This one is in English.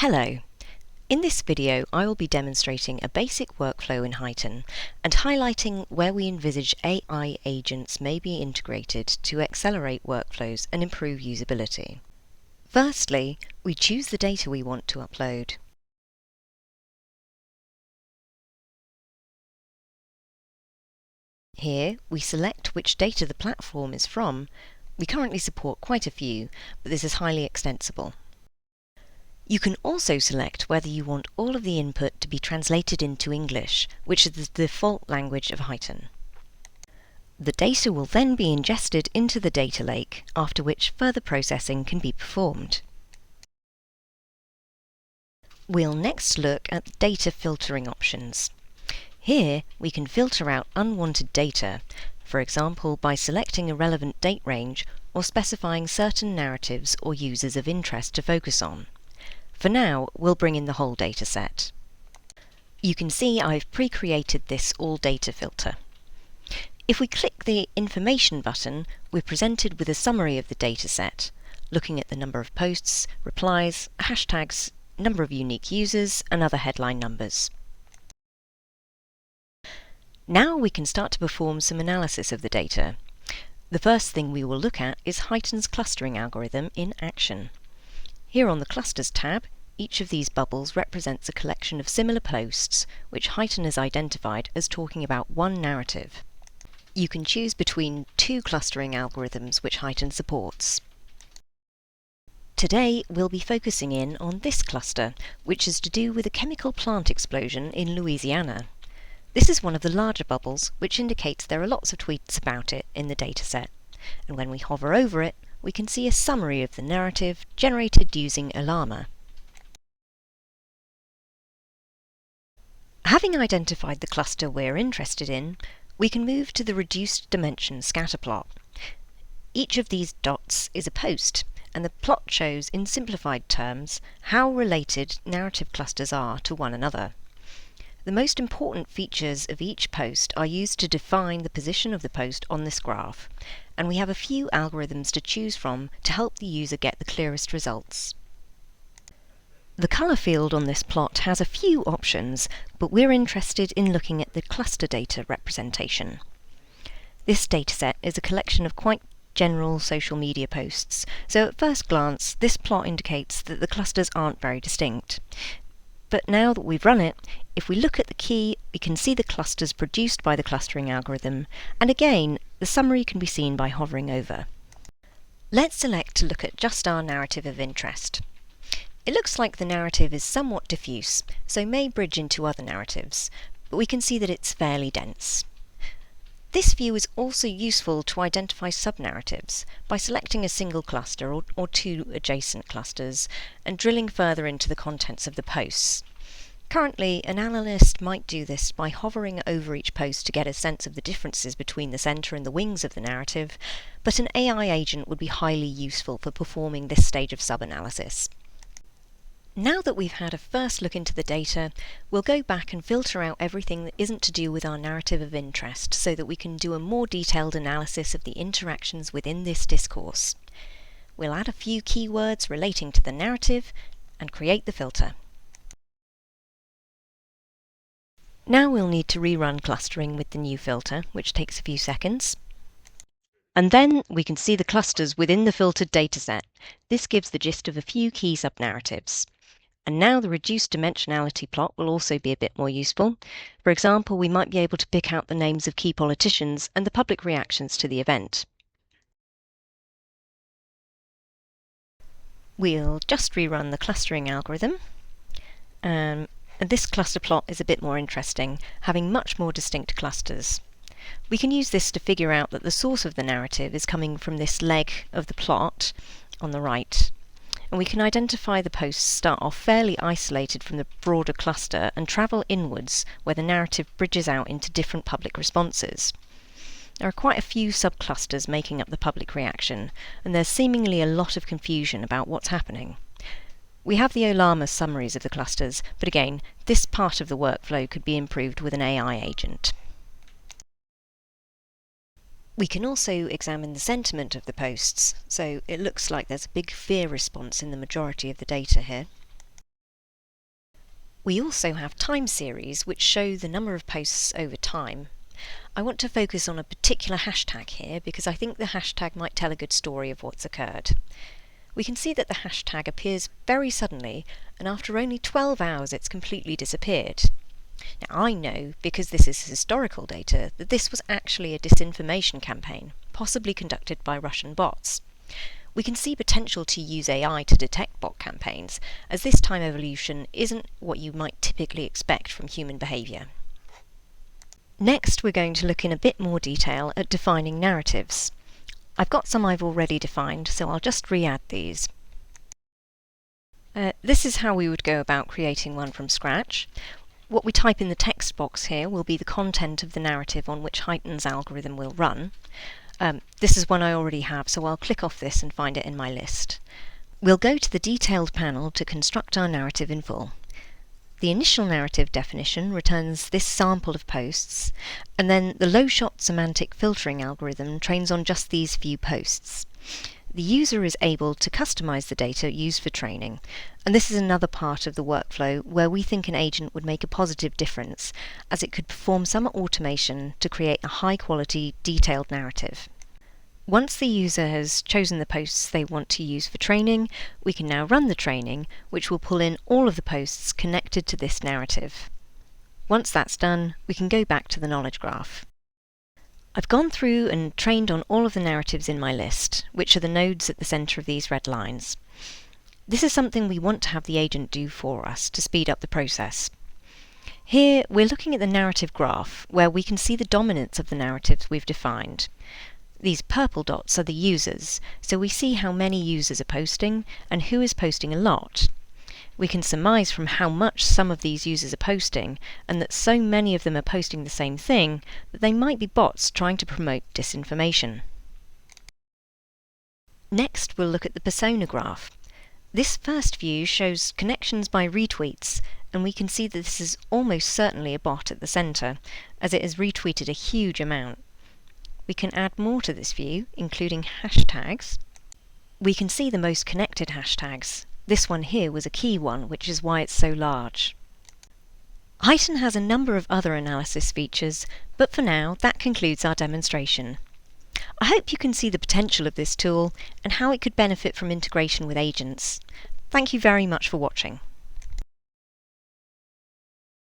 Hello. In this video I will be demonstrating a basic workflow in Haitton and highlighting where we envisage AI agents may be integrated to accelerate workflows and improve usability. Firstly, we choose the data we want to upload. Here we select which data the platform is from. We currently support quite a few, but this is highly extensible. You can also select whether you want all of the input to be translated into English, which is the default language of Haitton. The data will then be ingested into the data lake, after which further processing can be performed. We'll next look at data filtering options. Here we can filter out unwanted data, for example by selecting a relevant date range or specifying certain narratives or users of interest to focus on. For now, we'll bring in the whole data set. You can see I've pre-created this all data filter. If we click the Information button, we're presented with a summary of the data set, looking at the number of posts, replies, hashtags, number of unique users, and other headline numbers. Now we can start to perform some analysis of the data. The first thing we will look at is Haitton's clustering algorithm in action. Here on the Clusters tab, each of these bubbles represents a collection of similar posts which Haitton has identified as talking about one narrative. You can choose between two clustering algorithms which Haitton supports. Today we'll be focusing in on this cluster, which is to do with a chemical plant explosion in Louisiana. This is one of the larger bubbles, which indicates there are lots of tweets about it in the dataset, and when we hover over it, we can see a summary of the narrative generated using Llama. Having identified the cluster we're interested in, we can move to the reduced dimension scatter plot. Each of these dots is a post, and the plot shows in simplified terms how related narrative clusters are to one another. The most important features of each post are used to define the position of the post on this graph, and we have a few algorithms to choose from to help the user get the clearest results. The colour field on this plot has a few options, but we're interested in looking at the cluster data representation. This dataset is a collection of quite general social media posts, so at first glance this plot indicates that the clusters aren't very distinct. But now that we've run it, if we look at the key, we can see the clusters produced by the clustering algorithm, and again, the summary can be seen by hovering over. Let's select to look at just our narrative of interest. It looks like the narrative is somewhat diffuse, so may bridge into other narratives, but we can see that it's fairly dense. This view is also useful to identify sub-narratives by selecting a single cluster or two adjacent clusters and drilling further into the contents of the posts. Currently, an analyst might do this by hovering over each post to get a sense of the differences between the centre and the wings of the narrative, but an AI agent would be highly useful for performing this stage of sub-analysis. Now that we've had a first look into the data, we'll go back and filter out everything that isn't to do with our narrative of interest so that we can do a more detailed analysis of the interactions within this discourse. We'll add a few keywords relating to the narrative and create the filter. Now we'll need to rerun clustering with the new filter, which takes a few seconds. And then we can see the clusters within the filtered dataset. This gives the gist of a few key sub-narratives. And now the reduced dimensionality plot will also be a bit more useful. For example, we might be able to pick out the names of key politicians and the public reactions to the event. We'll just rerun the clustering algorithm. And this cluster plot is a bit more interesting, having much more distinct clusters. We can use this to figure out that the source of the narrative is coming from this leg of the plot on the right. And we can identify the posts start off fairly isolated from the broader cluster and travel inwards where the narrative bridges out into different public responses. There are quite a few subclusters making up the public reaction, and there's seemingly a lot of confusion about what's happening. We have the Llama summaries of the clusters, but again, this part of the workflow could be improved with an AI agent. We can also examine the sentiment of the posts, so it looks like there's a big fear response in the majority of the data here. We also have time series which show the number of posts over time. I want to focus on a particular hashtag here because I think the hashtag might tell a good story of what's occurred. We can see that the hashtag appears very suddenly, and after only 12 hours it's completely disappeared. Now, I know, because this is historical data, that this was actually a disinformation campaign, possibly conducted by Russian bots. We can see potential to use AI to detect bot campaigns, as this time evolution isn't what you might typically expect from human behaviour. Next, we're going to look in a bit more detail at defining narratives. I've got some I've already defined, so I'll just re-add these. This is how we would go about creating one from scratch. What we type in the text box here will be the content of the narrative on which Haitton's algorithm will run. This is one I already have, so I'll click off this and find it in my list. We'll go to the detailed panel to construct our narrative in full. The initial narrative definition returns this sample of posts, and then the low-shot semantic filtering algorithm trains on just these few posts. The user is able to customize the data used for training, and this is another part of the workflow where we think an agent would make a positive difference, as it could perform some automation to create a high-quality, detailed narrative. Once the user has chosen the posts they want to use for training, we can now run the training, which will pull in all of the posts connected to this narrative. Once that's done, we can go back to the knowledge graph. I've gone through and trained on all of the narratives in my list, which are the nodes at the centre of these red lines. This is something we want to have the agent do for us to speed up the process. Here, we're looking at the narrative graph, where we can see the dominance of the narratives we've defined. These purple dots are the users, so we see how many users are posting and who is posting a lot. We can surmise from how much some of these users are posting, and that so many of them are posting the same thing, that they might be bots trying to promote disinformation. Next, we'll look at the persona graph. This first view shows connections by retweets, and we can see that this is almost certainly a bot at the centre, as it has retweeted a huge amount. We can add more to this view, including hashtags. We can see the most connected hashtags. This one here was a key one, which is why it's so large. Haitton has a number of other analysis features, but for now, that concludes our demonstration. I hope you can see the potential of this tool and how it could benefit from integration with agents. Thank you very much for watching.